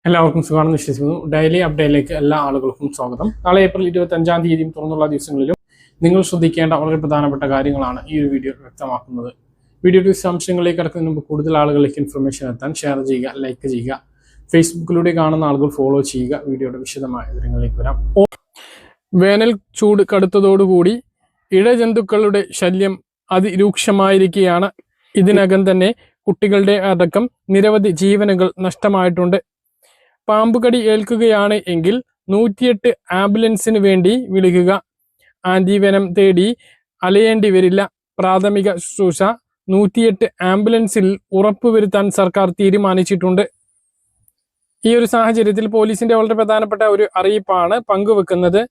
എല്ലാവർക്കും സുഖമാണെന്ന് വിശ്വസിക്കുന്നു. ഡെയിലി അപ്ഡേറ്റിലേക്ക് എല്ലാ ആളുകൾക്കും സ്വാഗതം. നാളെ ഏപ്രിൽ 25-ാം തീയതിയും തുറന്നുള്ള ദിവസങ്ങളിലും നിങ്ങൾ ശ്രദ്ധിക്കേണ്ട വളരെ പ്രധാനപ്പെട്ട കാര്യങ്ങളാണ് ഈ ഒരു വീഡിയോ വ്യക്തമാക്കുന്നത്. വീഡിയോയുടെ വിശദാംശങ്ങളിലേക്ക് കടക്കുന്നതിന് മുമ്പ് കൂടുതൽ ആളുകളിലേക്ക് ഇൻഫർമേഷൻ എത്താൻ ഷെയർ ചെയ്യുക, ലൈക്ക് ചെയ്യുക, ഫേസ്ബുക്കിലൂടെ കാണുന്ന ആളുകൾ ഫോളോ ചെയ്യുക. വീഡിയോയുടെ വിശദമായ വിവരങ്ങളിലേക്ക് വരാം. വേനൽ ചൂട് കടുത്തതോടുകൂടി ഇഴജന്തുക്കളുടെ ശല്യം അതിരൂക്ഷമായിരിക്കുകയാണ്. ഇതിനകം തന്നെ കുട്ടികളുടെ അടക്കം നിരവധി ജീവനുകൾ നഷ്ടമായിട്ടുണ്ട്. പാമ്പുകടി ഏൽക്കുകയാണ് എങ്കിൽ 108 ആംബുലൻസിന് വേണ്ടി വിളിക്കുക. ആന്റിവെനം തേടി അലയേണ്ടി വരില്ല. പ്രാഥമിക ശുശ്രൂഷ 108 ആംബുലൻസിൽ ഉറപ്പുവരുത്താൻ സർക്കാർ തീരുമാനിച്ചിട്ടുണ്ട്. ഈ ഒരു സാഹചര്യത്തിൽ പോലീസിന്റെ വളരെ പ്രധാനപ്പെട്ട ഒരു അറിയിപ്പാണ് പങ്കുവെക്കുന്നത്.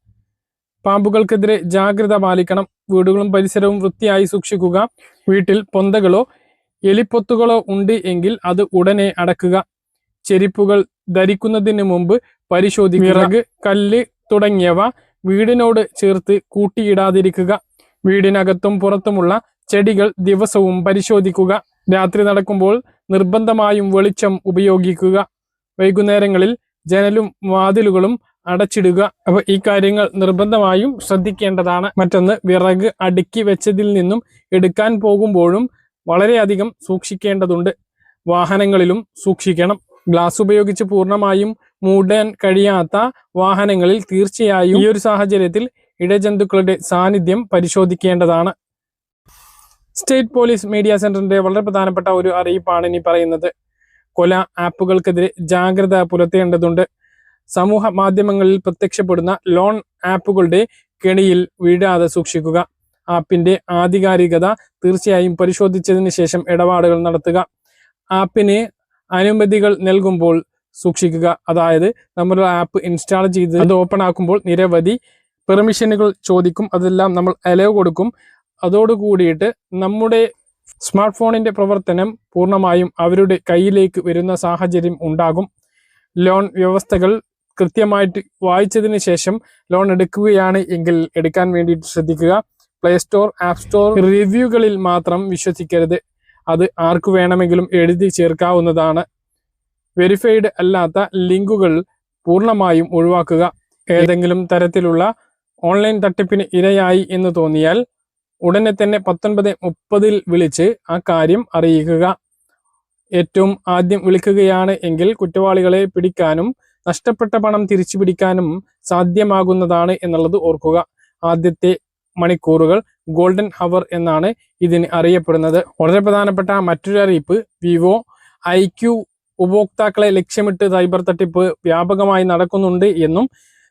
പാമ്പുകൾക്കെതിരെ ജാഗ്രത പാലിക്കണം. വീടുകളും പരിസരവും വൃത്തിയായി സൂക്ഷിക്കുക. വീട്ടിൽ പൊന്തകളോ എലിപ്പൊത്തുകളോ ഉണ്ട് എങ്കിൽ അത് ഉടനെ അടക്കുക. ചെരുപ്പുകൾ ധരിക്കുന്നതിന് മുമ്പ് പരിശോധിക്കുക. വിറക്, കല്ല് തുടങ്ങിയവ വീടിനോട് ചേർത്ത് കൂട്ടിയിടാതിരിക്കുക. വീടിനകത്തും പുറത്തുമുള്ള ചെടികൾ ദിവസവും പരിശോധിക്കുക. രാത്രി നടക്കുമ്പോൾ നിർബന്ധമായും വെളിച്ചം ഉപയോഗിക്കുക. വൈകുന്നേരങ്ങളിൽ ജനലും വാതിലുകളും അടച്ചിടുക. അപ്പൊ ഈ കാര്യങ്ങൾ നിർബന്ധമായും ശ്രദ്ധിക്കേണ്ടതാണ്. മറ്റൊന്ന്, വിറക് അടുക്കി വെച്ചതിൽ നിന്നും എടുക്കാൻ പോകുമ്പോഴും വളരെയധികം സൂക്ഷിക്കേണ്ടതുണ്ട്. വാഹനങ്ങളിലും സൂക്ഷിക്കണം. ഗ്ലാസ് ഉപയോഗിച്ച് പൂർണ്ണമായും മൂടാൻ കഴിയാത്ത വാഹനങ്ങളിൽ തീർച്ചയായും ഈ ഒരു സാഹചര്യത്തിൽ ഇഴജന്തുക്കളുടെ സാന്നിധ്യം പരിശോധിക്കേണ്ടതാണ്. സ്റ്റേറ്റ് പോലീസ് മീഡിയ സെന്ററിന്റെ വളരെ പ്രധാനപ്പെട്ട ഒരു അറിയിപ്പാണ് ഇനി പറയുന്നത്. കൊല ആപ്പുകൾക്കെതിരെ ജാഗ്രത പുലർത്തേണ്ടതുണ്ട്. സമൂഹ മാധ്യമങ്ങളിൽ പ്രത്യക്ഷപ്പെടുന്ന ലോൺ ആപ്പുകളുടെ കെണിയിൽ വീഴാതെ സൂക്ഷിക്കുക. ആപ്പിന്റെ ആധികാരികത തീർച്ചയായും പരിശോധിച്ചതിന് ശേഷം ഇടപാടുകൾ നടത്തുക. ആപ്പിന് അനുമതികൾ നൽകുമ്പോൾ സൂക്ഷിക്കുക. അതായത് നമ്മൾ ആപ്പ് ഇൻസ്റ്റാൾ ചെയ്ത് അത് ഓപ്പൺ ആക്കുമ്പോൾ നിരവധി പെർമിഷനുകൾ ചോദിക്കും. അതെല്ലാം നമ്മൾ അലോ കൊടുക്കും. അതോടുകൂടിയിട്ട് നമ്മുടെ സ്മാർട്ട് ഫോണിന്റെ പ്രവർത്തനം പൂർണ്ണമായും അവരുടെ കയ്യിലേക്ക് വരുന്ന സാഹചര്യം ഉണ്ടാകും. ലോൺ വ്യവസ്ഥകൾ കൃത്യമായിട്ട് വായിച്ചതിന് ശേഷം ലോൺ എടുക്കുകയാണ് എങ്കിൽ എടുക്കാൻ വേണ്ടിയിട്ട് ശ്രദ്ധിക്കുക. പ്ലേ സ്റ്റോർ, ആപ്പ് സ്റ്റോർ റിവ്യൂകളിൽ മാത്രം വിശ്വസിക്കരുത്. അത് ആർക്കു വേണമെങ്കിലും എഴുതി ചേർക്കാവുന്നതാണ്. വെരിഫൈഡ് അല്ലാത്ത ലിങ്കുകൾ പൂർണ്ണമായും ഒഴിവാക്കുക. ഏതെങ്കിലും തരത്തിലുള്ള ഓൺലൈൻ തട്ടിപ്പിന് ഇരയായി എന്ന് തോന്നിയാൽ ഉടനെ തന്നെ 1930 വിളിച്ച് ആ കാര്യം അറിയിക്കുക. ഏറ്റവും ആദ്യം വിളിക്കുകയാണ് എങ്കിൽ കുറ്റവാളികളെ പിടിക്കാനും നഷ്ടപ്പെട്ട പണം തിരിച്ചു പിടിക്കാനും സാധ്യമാകുന്നതാണ് എന്നുള്ളത് ഓർക്കുക. ആദ്യത്തെ മണിക്കൂറുകൾ ഗോൾഡൻ ഹവർ എന്നാണ് ഇതിന് അറിയപ്പെടുന്നത്. വളരെ പ്രധാനപ്പെട്ട മറ്റൊരു അറിയിപ്പ്, വിവോ IQ ഉപഭോക്താക്കളെ ലക്ഷ്യമിട്ട് സൈബർ തട്ടിപ്പ് വ്യാപകമായി നടക്കുന്നുണ്ട് എന്നും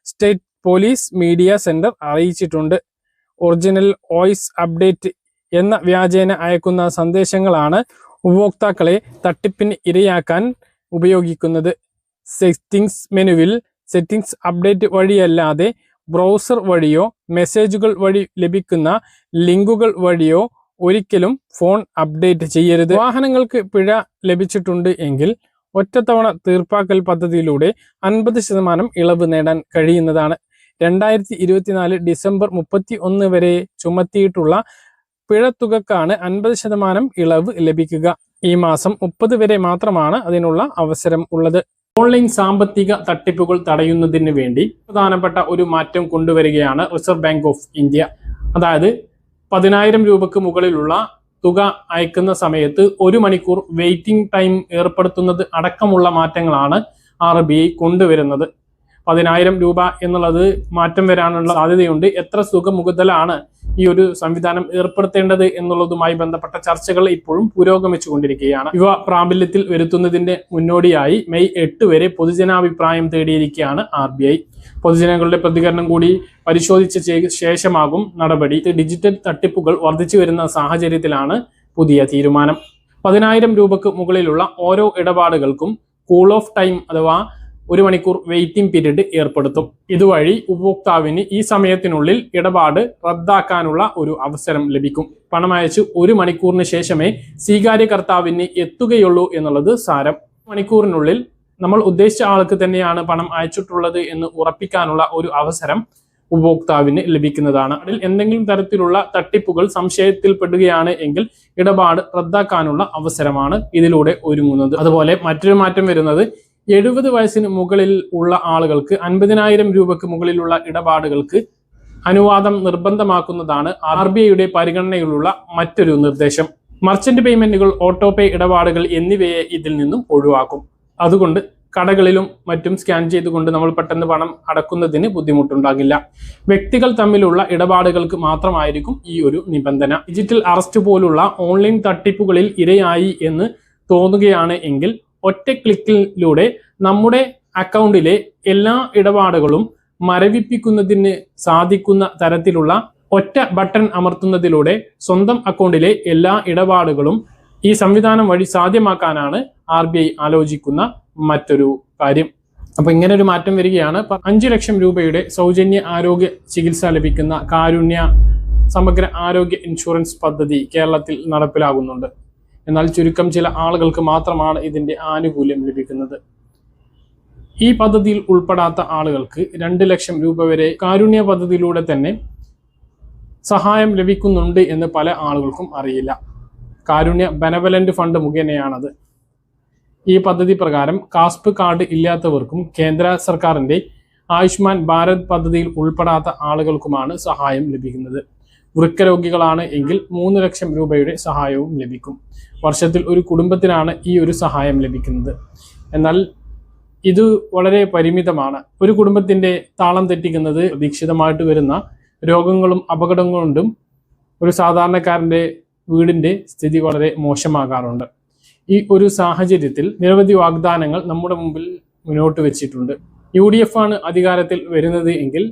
സ്റ്റേറ്റ് പോലീസ് മീഡിയ സെന്റർ അറിയിച്ചിട്ടുണ്ട്. ഒറിജിനൽ വോയിസ് അപ്ഡേറ്റ് എന്ന വ്യാജേന അയക്കുന്ന സന്ദേശങ്ങളാണ് ഉപഭോക്താക്കളെ തട്ടിപ്പിന് ഇരയാക്കാൻ ഉപയോഗിക്കുന്നത്. സെറ്റിംഗ്സ് മെനുവിൽ സെറ്റിംഗ്സ് അപ്ഡേറ്റ് വഴിയല്ലാതെ ബ്രൗസർ വഴിയോ മെസ്സേജുകൾ വഴി ലഭിക്കുന്ന ലിങ്കുകൾ വഴിയോ ഒരിക്കലും ഫോൺ അപ്ഡേറ്റ് ചെയ്യരുത്. വാഹനങ്ങൾക്ക് പിഴ ലഭിച്ചിട്ടുണ്ട് എങ്കിൽ ഒറ്റത്തവണ തീർപ്പാക്കൽ പദ്ധതിയിലൂടെ 50% ഇളവ് നേടാൻ കഴിയുന്നതാണ്. 2024 ഡിസംബർ 31 വരെ ചുമത്തിയിട്ടുള്ള പിഴത്തുകക്കാണ് 50% ഇളവ് ലഭിക്കുക. ഈ മാസം 30 വരെ മാത്രമാണ് അതിനുള്ള അവസരം ഉള്ളത്. ഓൺലൈൻ സാമ്പത്തിക തട്ടിപ്പുകൾ തടയുന്നതിന് വേണ്ടി പ്രധാനപ്പെട്ട ഒരു മാറ്റം കൊണ്ടുവരികയാണ് റിസർവ് ബാങ്ക് ഓഫ് ഇന്ത്യ. അതായത് 10,000 രൂപക്ക് മുകളിലുള്ള തുക അയക്കുന്ന സമയത്ത് 1 മണിക്കൂർ വെയിറ്റിംഗ് ടൈം ഏർപ്പെടുത്തുന്നത് അടക്കമുള്ള മാറ്റങ്ങളാണ് RBI കൊണ്ടുവരുന്നത്. 10,000 രൂപ എന്നുള്ളത് മാറ്റം വരാനുള്ള സാധ്യതയുണ്ട്. എത്ര തുക മുതലാണ് ഈ ഒരു സംവിധാനം ഏർപ്പെടുത്തേണ്ടത് എന്നുള്ളതുമായി ബന്ധപ്പെട്ട ചർച്ചകൾ ഇപ്പോഴും പുരോഗമിച്ചുകൊണ്ടിരിക്കുകയാണ്. ഇവ പ്രാബല്യത്തിൽ വരുത്തുന്നതിന്റെ മുന്നോടിയായി മെയ് 8 വരെ പൊതുജനാഭിപ്രായം തേടിയിരിക്കുകയാണ് RBI. പൊതുജനങ്ങളുടെ പ്രതികരണം കൂടി പരിശോധിച്ച ശേഷമാകും നടപടി. ഡിജിറ്റൽ തട്ടിപ്പുകൾ വർദ്ധിച്ചു വരുന്ന സാഹചര്യത്തിലാണ് പുതിയ തീരുമാനം. 10,000 രൂപക്ക് മുകളിലുള്ള ഓരോ ഇടപാടുകൾക്കും കൂൾ ഓഫ് ടൈം അഥവാ 1 മണിക്കൂർ വെയിറ്റിംഗ് പീരീഡ് ഏർപ്പെടുത്തും. ഇതുവഴി ഉപഭോക്താവിന് ഈ സമയത്തിനുള്ളിൽ ഇടപാട് റദ്ദാക്കാനുള്ള ഒരു അവസരം ലഭിക്കും. പണം അയച്ച് 1 മണിക്കൂറിന് ശേഷമേ സ്വീകാര്യകർത്താവിന് എത്തുകയുള്ളൂ എന്നുള്ളത് സാരം. മണിക്കൂറിനുള്ളിൽ നമ്മൾ ഉദ്ദേശിച്ച ആൾക്ക് തന്നെയാണ് പണം അയച്ചിട്ടുള്ളത് എന്ന് ഉറപ്പിക്കാനുള്ള ഒരു അവസരം ഉപഭോക്താവിന് ലഭിക്കുന്നതാണ്. അതിൽ എന്തെങ്കിലും തരത്തിലുള്ള തട്ടിപ്പുകൾ സംശയത്തിൽപ്പെടുകയാണ് എങ്കിൽ ഇടപാട് റദ്ദാക്കാനുള്ള അവസരമാണ് ഇതിലൂടെ ഒരുങ്ങുന്നത്. അതുപോലെ മറ്റൊരു മാറ്റം വരുന്നത് 70 വയസ്സിന് മുകളിൽ ഉള്ള ആളുകൾക്ക് 50,000 രൂപയ്ക്ക് മുകളിലുള്ള ഇടപാടുകൾക്ക് അനുവാദം നിർബന്ധമാക്കുന്നതാണ് RBIയുടെ പരിഗണനയിലുള്ള മറ്റൊരു നിർദ്ദേശം. മർച്ചന്റ് പേയ്മെന്റുകൾ, ഓട്ടോ പേ ഇടപാടുകൾ എന്നിവയെ ഇതിൽ നിന്നും ഒഴിവാക്കും. അതുകൊണ്ട് കടകളിലും മറ്റും സ്കാൻ ചെയ്തുകൊണ്ട് നമ്മൾ പെട്ടെന്ന് പണം അടക്കുന്നതിന് ബുദ്ധിമുട്ടുണ്ടാകില്ല. വ്യക്തികൾ തമ്മിലുള്ള ഇടപാടുകൾക്ക് മാത്രമായിരിക്കും ഈ ഒരു നിബന്ധന. ഡിജിറ്റൽ അറസ്റ്റ് പോലുള്ള ഓൺലൈൻ തട്ടിപ്പുകളിൽ ഇരയായി എന്ന് തോന്നുകയാണ് എങ്കിൽ ഒറ്റ ക്ലിക്കിലൂടെ നമ്മുടെ അക്കൗണ്ടിലെ എല്ലാ ഇടപാടുകളും മരവിപ്പിക്കുന്നതിന് സാധിക്കുന്ന തരത്തിലുള്ള ഒറ്റ ബട്ടൺ അമർത്തുന്നതിലൂടെ സ്വന്തം അക്കൗണ്ടിലെ എല്ലാ ഇടപാടുകളും ഈ സംവിധാനം വഴി സാധ്യമാക്കാനാണ് RBI ആലോചിക്കുന്ന മറ്റൊരു കാര്യം. അപ്പൊ ഇങ്ങനെ ഒരു മാറ്റം വരികയാണ്. 5 ലക്ഷം രൂപയുടെ സൗജന്യ ആരോഗ്യ ചികിത്സ ലഭിക്കുന്ന കാരുണ്യ സമഗ്ര ആരോഗ്യ ഇൻഷുറൻസ് പദ്ധതി കേരളത്തിൽ നടപ്പിലാകുന്നുണ്ട്. എന്നാൽ ചുരുക്കം ചില ആളുകൾക്ക് മാത്രമാണ് ഇതിന്റെ ആനുകൂല്യം ലഭിക്കുന്നത്. ഈ പദ്ധതിയിൽ ഉൾപ്പെടാത്ത ആളുകൾക്ക് 2 ലക്ഷം രൂപ വരെ കാരുണ്യ പദ്ധതിയിലൂടെ തന്നെ സഹായം ലഭിക്കുന്നുണ്ട് എന്ന് പല ആളുകൾക്കും അറിയില്ല. കാരുണ്യ ബെനവലന്റ് ഫണ്ട് മുഖേനയാണത്. ഈ പദ്ധതി പ്രകാരം കാസ്പ് കാർഡ് ഇല്ലാത്തവർക്കും കേന്ദ്ര സർക്കാരിന്റെ ആയുഷ്മാൻ ഭാരത് പദ്ധതിയിൽ ഉൾപ്പെടാത്ത ആളുകൾക്കുമാണ് സഹായം ലഭിക്കുന്നത്. വൃക്കരോഗികളാണ് എങ്കിൽ 3 ലക്ഷം രൂപയുടെ സഹായവും ലഭിക്കും. വർഷത്തിൽ ഒരു കുടുംബത്തിനാണ് ഈ ഒരു സഹായം ലഭിക്കുന്നത്. എന്നാൽ ഇത് വളരെ പരിമിതമാണ്. ഒരു കുടുംബത്തിന്റെ താളം തെറ്റിക്കുന്നത് പ്രതീക്ഷിതമായിട്ട് വരുന്ന രോഗങ്ങളും അപകടങ്ങളും കൊണ്ടും ഒരു സാധാരണക്കാരന്റെ വീടിന്റെ സ്ഥിതി വളരെ മോശമാകാറുണ്ട്. ഈ ഒരു സാഹചര്യത്തിൽ നിരവധി വാഗ്ദാനങ്ങൾ നമ്മുടെ മുമ്പിൽ മുന്നോട്ട് വെച്ചിട്ടുണ്ട്. UDF ആണ് അധികാരത്തിൽ വരുന്നത് എങ്കിൽ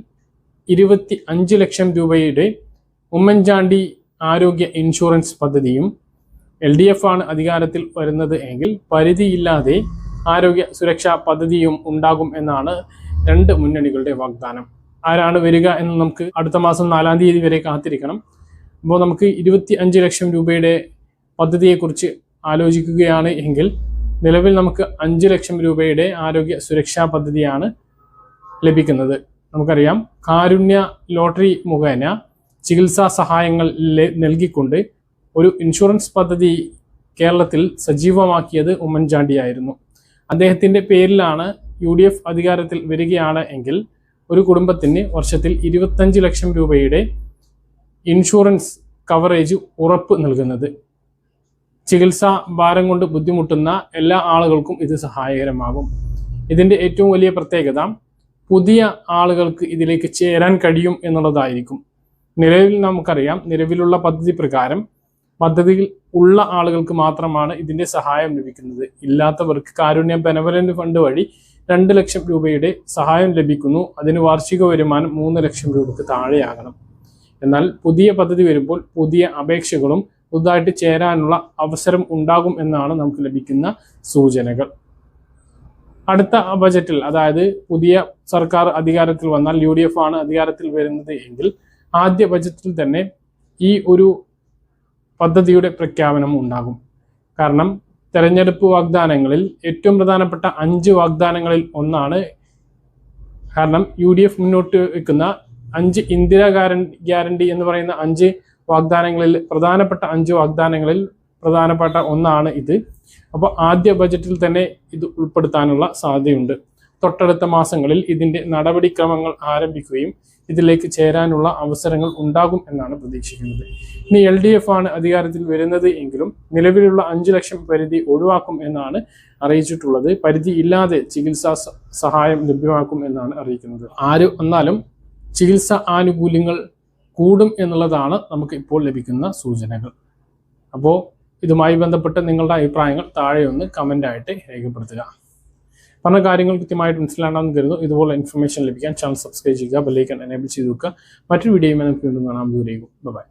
25 ലക്ഷം രൂപയുടെ ഉമ്മൻചാണ്ടി ആരോഗ്യ ഇൻഷുറൻസ് പദ്ധതിയും, LDF ആണ് അധികാരത്തിൽ വരുന്നത് എങ്കിൽ പരിധിയില്ലാതെ ആരോഗ്യ സുരക്ഷാ പദ്ധതിയും ഉണ്ടാകും എന്നാണ് രണ്ട് മുന്നണികളുടെ വാഗ്ദാനം. ആരാണ് വരിക എന്ന് നമുക്ക് അടുത്ത മാസം 4-ാം തീയതി വരെ കാത്തിരിക്കണം. അപ്പോൾ നമുക്ക് 25 ലക്ഷം രൂപയുടെ പദ്ധതിയെക്കുറിച്ച് ആലോചിക്കുകയാണ് എങ്കിൽ നിലവിൽ നമുക്ക് 5 ലക്ഷം രൂപയുടെ ആരോഗ്യ സുരക്ഷാ പദ്ധതിയാണ് ലഭിക്കുന്നത്. നമുക്കറിയാം, കാരുണ്യ ലോട്ടറി മുഖേന ചികിത്സാ സഹായങ്ങൾ നൽകിക്കൊണ്ട് ഒരു ഇൻഷുറൻസ് പദ്ധതി കേരളത്തിൽ സജീവമാക്കിയത് ഉമ്മൻചാണ്ടിയായിരുന്നു. അദ്ദേഹത്തിൻ്റെ പേരിലാണ് UDF അധികാരത്തിൽ വരികയാണ് എങ്കിൽ ഒരു കുടുംബത്തിന് വർഷത്തിൽ 25 ലക്ഷം രൂപയുടെ ഇൻഷുറൻസ് കവറേജ് ഉറപ്പ് നൽകുന്നത്. ചികിത്സാ ഭാരം കൊണ്ട് ബുദ്ധിമുട്ടുന്ന എല്ലാ ആളുകൾക്കും ഇത് സഹായകരമാകും. ഇതിൻ്റെ ഏറ്റവും വലിയ പ്രത്യേകത പുതിയ ആളുകൾക്ക് ഇതിലേക്ക് ചേരാൻ കഴിയും എന്നുള്ളതായിരിക്കും. നിലവിൽ നമുക്കറിയാം, നിലവിലുള്ള പദ്ധതി പ്രകാരം പദ്ധതിയിൽ ഉള്ള ആളുകൾക്ക് മാത്രമാണ് ഇതിൻ്റെ സഹായം ലഭിക്കുന്നത്. ഇല്ലാത്തവർക്ക് കാരുണ്യ ബെനവലന്റ് ഫണ്ട് വഴി 2 ലക്ഷം രൂപയുടെ സഹായം ലഭിക്കുന്നു. അതിന് വാർഷിക വരുമാനം 3 ലക്ഷം രൂപയ്ക്ക് താഴെയാകണം. എന്നാൽ പുതിയ പദ്ധതി വരുമ്പോൾ പുതിയ അപേക്ഷകളും പുതുതായിട്ട് ചേരാനുള്ള അവസരം ഉണ്ടാകും എന്നാണ് നമുക്ക് ലഭിക്കുന്ന സൂചനകൾ. അടുത്ത ബജറ്റിൽ, അതായത് പുതിയ സർക്കാർ അധികാരത്തിൽ വന്നാൽ UDF ആണ് അധികാരത്തിൽ വരുന്നത് എങ്കിൽ ആദ്യ ബജറ്റിൽ തന്നെ ഈ ഒരു പദ്ധതിയുടെ പ്രഖ്യാപനം ഉണ്ടാകും. കാരണം തെരഞ്ഞെടുപ്പ് വാഗ്ദാനങ്ങളിൽ ഏറ്റവും പ്രധാനപ്പെട്ട 5 വാഗ്ദാനങ്ങളിൽ ഒന്നാണ്. കാരണം UDF മുന്നോട്ട് വെക്കുന്ന 5 ഇന്ദിരാ ഗ്യാരണ്ടി എന്ന് പറയുന്ന 5 വാഗ്ദാനങ്ങളിൽ പ്രധാനപ്പെട്ട 5 വാഗ്ദാനങ്ങളിൽ പ്രധാനപ്പെട്ട ഒന്നാണ് ഇത്. അപ്പോൾ ആദ്യ ബജറ്റിൽ തന്നെ ഇത് ഉൾപ്പെടുത്താനുള്ള സാധ്യതയുണ്ട്. തൊട്ടടുത്ത മാസങ്ങളിൽ ഇതിൻ്റെ നടപടിക്രമങ്ങൾ ആരംഭിക്കുകയും ഇതിലേക്ക് ചേരാനുള്ള അവസരങ്ങൾ ഉണ്ടാകും എന്നാണ് പ്രതീക്ഷിക്കുന്നത്. ഇനി LDF ആണ് അധികാരത്തിൽ വരുന്നത് എങ്കിലും നിലവിലുള്ള 5 ലക്ഷം പരിധി ഒഴിവാക്കും എന്നാണ് അറിയിച്ചിട്ടുള്ളത്. പരിധി ഇല്ലാതെ ചികിത്സാ സഹായം ലഭ്യമാക്കും എന്നാണ് അറിയിക്കുന്നത്. ആര് വന്നാലും ചികിത്സാ ആനുകൂല്യങ്ങൾ കൂടും എന്നുള്ളതാണ് നമുക്ക് ഇപ്പോൾ ലഭിക്കുന്ന സൂചനകൾ. അപ്പോൾ ഇതുമായി ബന്ധപ്പെട്ട് നിങ്ങളുടെ അഭിപ്രായങ്ങൾ താഴെ ഒന്ന് കമൻ്റായിട്ട് രേഖപ്പെടുത്തുക. പറഞ്ഞ കാര്യങ്ങൾ കൃത്യമായിട്ട് മനസ്സിലാണെന്ന് കരുതുന്നു. ഇതുപോലെ ഇൻഫർമേഷൻ ലഭിക്കാൻ ചാനൽ സബ്സ്ക്രൈബ് ചെയ്യുക, ബെല്ലൈക്കൺ എനേബിൾ ചെയ്ത് വെക്കുക. മറ്റൊരു വീഡിയോയുമായി നമുക്ക് വീണ്ടും കാണാം. ദൂരേക്കും ബൈ.